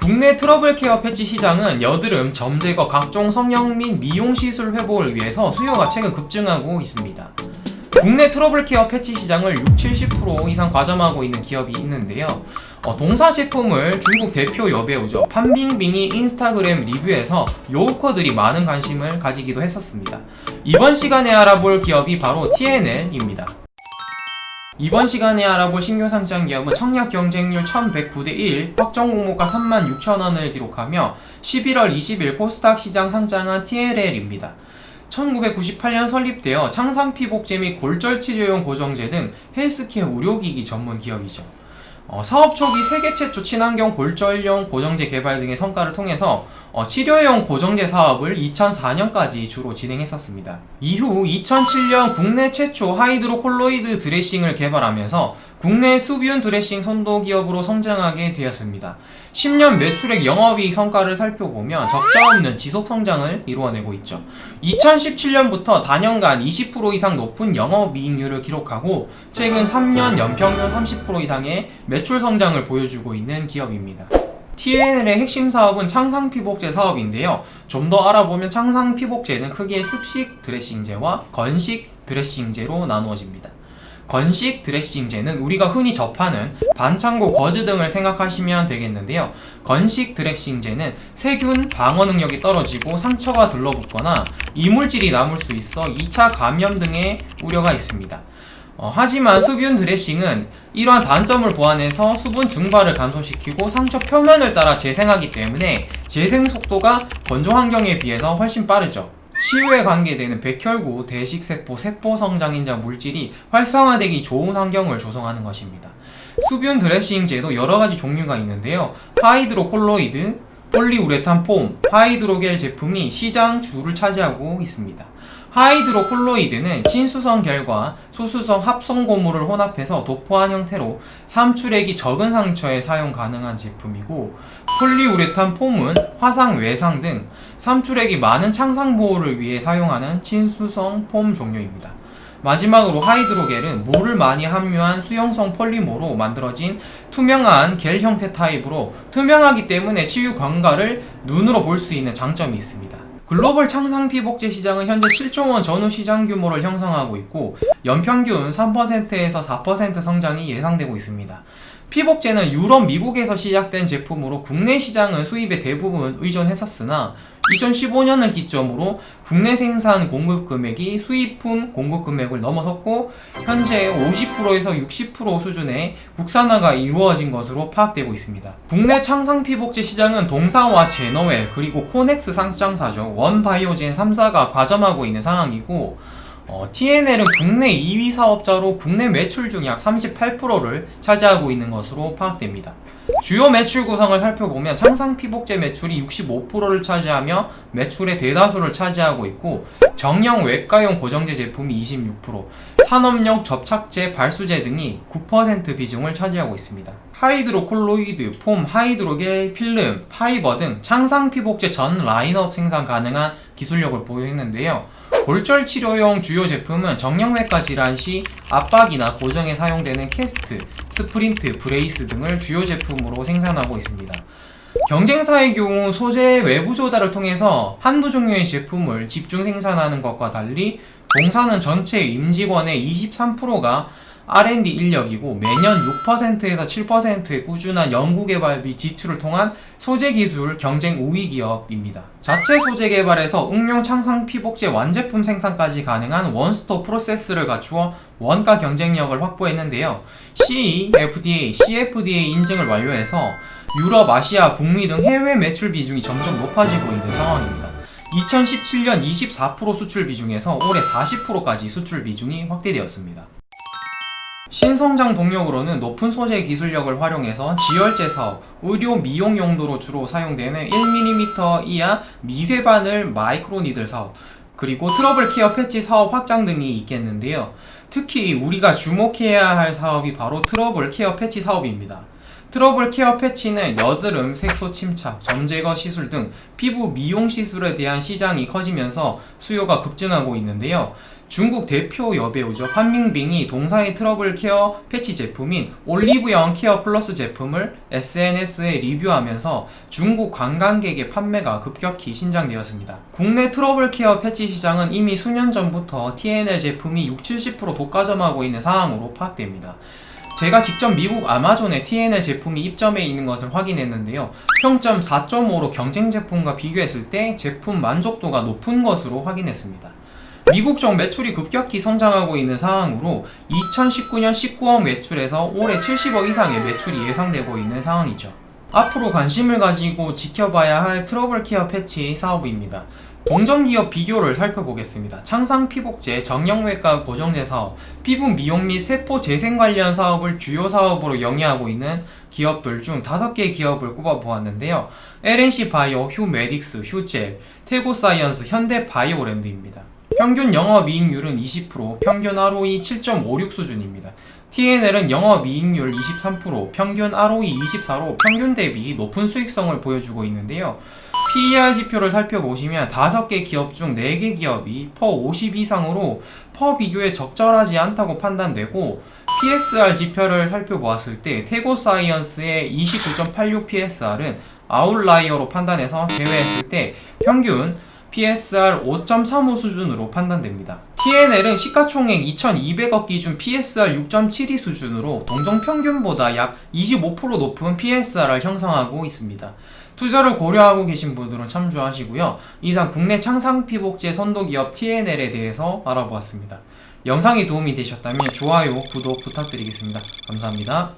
국내 트러블 케어 패치 시장은 여드름, 점 제거, 각종 성형 및 미용 시술 회복을 위해서 수요가 최근 급증하고 있습니다. 국내 트러블 케어 패치 시장을 60-70% 이상 과점하고 있는 기업이 있는데요. 동사 제품을 중국 대표 여배우죠. 판빙빙이 인스타그램 리뷰에서 요우커들이 많은 관심을 가지기도 했었습니다. 이번 시간에 알아볼 기업이 바로 TNL입니다. 이번 시간에 알아볼 신규 상장 기업은 청약 경쟁률 1109대1, 확정 공모가 36,000원을 기록하며 11월 20일 코스닥 시장 상장한 TNL입니다. 1998년 설립되어 창상 피복제 및 골절 치료용 고정제 등 헬스케어 의료기기 전문 기업이죠. 사업 초기 세계 최초 친환경 골절용 고정제 개발 등의 성과를 통해서 치료용 고정제 사업을 2004년까지 주로 진행했었습니다. 이후 2007년 국내 최초 하이드로콜로이드 드레싱을 개발하면서 국내 수비운 드레싱 선도 기업으로 성장하게 되었습니다. 10년 매출액 영업이익 성과를 살펴보면 적자 없는 지속 성장을 이루어내고 있죠. 2017년부터 단연간 20% 이상 높은 영업이익률을 기록하고 최근 3년 연평균 30% 이상의 매출 성장을 보여주고 있는 기업입니다. TNL의 핵심 사업은 창상 피복제 사업인데요. 좀 더 알아보면 창상 피복제는 크게 습식 드레싱제와 건식 드레싱제로 나누어집니다. 건식 드레싱제는 우리가 흔히 접하는 반창고 거즈 등을 생각하시면 되겠는데요. 건식 드레싱제는 세균 방어 능력이 떨어지고 상처가 들러붙거나 이물질이 남을 수 있어 2차 감염 등의 우려가 있습니다. 하지만 수분 드레싱은 이러한 단점을 보완해서 수분 증발을 감소시키고 상처 표면을 따라 재생하기 때문에 재생 속도가 건조 환경에 비해서 훨씬 빠르죠. 치유에 관계되는 백혈구, 대식세포, 세포 성장인자 물질이 활성화되기 좋은 환경을 조성하는 것입니다. 수분 드레싱제도 여러가지 종류가 있는데요. 하이드로콜로이드, 폴리우레탄 폼, 하이드로겔 제품이 시장 주를 차지하고 있습니다. 하이드로콜로이드는 친수성 겔과 소수성 합성 고무를 혼합해서 도포한 형태로 삼출액이 적은 상처에 사용 가능한 제품이고, 폴리우레탄 폼은 화상, 외상 등 삼출액이 많은 창상 보호를 위해 사용하는 친수성 폼 종류입니다. 마지막으로 하이드로겔은 물을 많이 함유한 수용성 폴리머로 만들어진 투명한 겔 형태 타입으로 투명하기 때문에 치유 경과를 눈으로 볼 수 있는 장점이 있습니다. 글로벌 창상 피복제 시장은 현재 7조 원 전후 시장 규모를 형성하고 있고 연평균 3%에서 4% 성장이 예상되고 있습니다. 피복제는 유럽, 미국에서 시작된 제품으로 국내 시장은 수입에 대부분 의존했었으나 2015년을 기점으로 국내 생산 공급 금액이 수입품 공급 금액을 넘어섰고 현재 50%에서 60% 수준의 국산화가 이루어진 것으로 파악되고 있습니다. 국내 창상 피복제 시장은 동사와 제너웰 그리고 코넥스 상장사죠. 원바이오젠 3사가 과점하고 있는 상황이고 TNL은 국내 2위 사업자로 국내 매출 중 약 38%를 차지하고 있는 것으로 파악됩니다. 주요 매출 구성을 살펴보면 창상 피복제 매출이 65%를 차지하며 매출의 대다수를 차지하고 있고 정형 외과용 고정제 제품이 26%, 산업용 접착제, 발수제 등이 9% 비중을 차지하고 있습니다. 하이드로콜로이드, 폼, 하이드로겔, 필름, 파이버 등 창상 피복제 전 라인업 생산 가능한 기술력을 보유했는데요. 골절 치료용 주요 제품은 정형외과 질환 시 압박이나 고정에 사용되는 캐스트, 스프린트, 브레이스 등을 주요 제품으로 생산하고 있습니다. 경쟁사의 경우 소재 외부 조달을 통해서 한두 종류의 제품을 집중 생산하는 것과 달리 동사는 전체 임직원의 23%가 R&D 인력이고 매년 6%에서 7%의 꾸준한 연구개발비 지출을 통한 소재기술 경쟁 우위 기업입니다. 자체 소재 개발에서 응용 창상 피복제 완제품 생산까지 가능한 원스톱 프로세스를 갖추어 원가 경쟁력을 확보했는데요. CE, FDA, CFDA 인증을 완료해서 유럽, 아시아, 북미 등 해외 매출 비중이 점점 높아지고 있는 상황입니다. 2017년 24% 수출 비중에서 올해 40%까지 수출 비중이 확대되었습니다. 신성장 동력으로는 높은 소재 기술력을 활용해서 지열재 사업, 의료 미용 용도로 주로 사용되는 1mm 이하 미세 바늘 마이크로니들 사업, 그리고 트러블 케어 패치 사업 확장 등이 있겠는데요. 특히 우리가 주목해야 할 사업이 바로 트러블 케어 패치 사업입니다. 트러블 케어 패치는 여드름, 색소 침착, 점 제거 시술 등 피부 미용 시술에 대한 시장이 커지면서 수요가 급증하고 있는데요. 중국 대표 여배우죠. 판밍빙이 동사의 트러블 케어 패치 제품인 올리브영 케어 플러스 제품을 SNS에 리뷰하면서 중국 관광객의 판매가 급격히 신장되었습니다. 국내 트러블 케어 패치 시장은 이미 수년 전부터 TNL 제품이 60-70% 독과점하고 있는 상황으로 파악됩니다. 제가 직접 미국 아마존에 TNL 제품이 입점해 있는 것을 확인했는데요. 평점 4.5로 경쟁 제품과 비교했을 때 제품 만족도가 높은 것으로 확인했습니다. 미국 쪽 매출이 급격히 성장하고 있는 상황으로 2019년 19억 매출에서 올해 70억 이상의 매출이 예상되고 있는 상황이죠. 앞으로 관심을 가지고 지켜봐야 할 트러블 케어 패치 사업입니다. 동종기업 비교를 살펴보겠습니다. 창상피복제, 정형외과 고정제 사업, 피부 미용 및 세포 재생 관련 사업을 주요 사업으로 영위하고 있는 기업들 중 5개 기업을 꼽아보았는데요. LNC 바이오, 휴메딕스, 휴젤, 태고사이언스, 현대바이오랜드입니다. 평균 영업이익률은 20%, 평균 ROE 7.56 수준입니다. TNL은 영업이익률 23%, 평균 ROE 24로 평균 대비 높은 수익성을 보여주고 있는데요. PER 지표를 살펴보시면 5개 기업 중 4개 기업이 퍼 50 이상으로 퍼 비교에 적절하지 않다고 판단되고, PSR 지표를 살펴보았을 때 태고사이언스의 29.86 PSR은 아웃라이어로 판단해서 제외했을 때 평균 PSR 5.35 수준으로 판단됩니다. TNL은 시가총액 2,200억 기준 PSR 6.72 수준으로 동종 평균보다 약 25% 높은 PSR을 형성하고 있습니다. 투자를 고려하고 계신 분들은 참조하시고요. 이상 국내 창상피복제 선도기업 TNL에 대해서 알아보았습니다. 영상이 도움이 되셨다면 좋아요, 구독 부탁드리겠습니다. 감사합니다.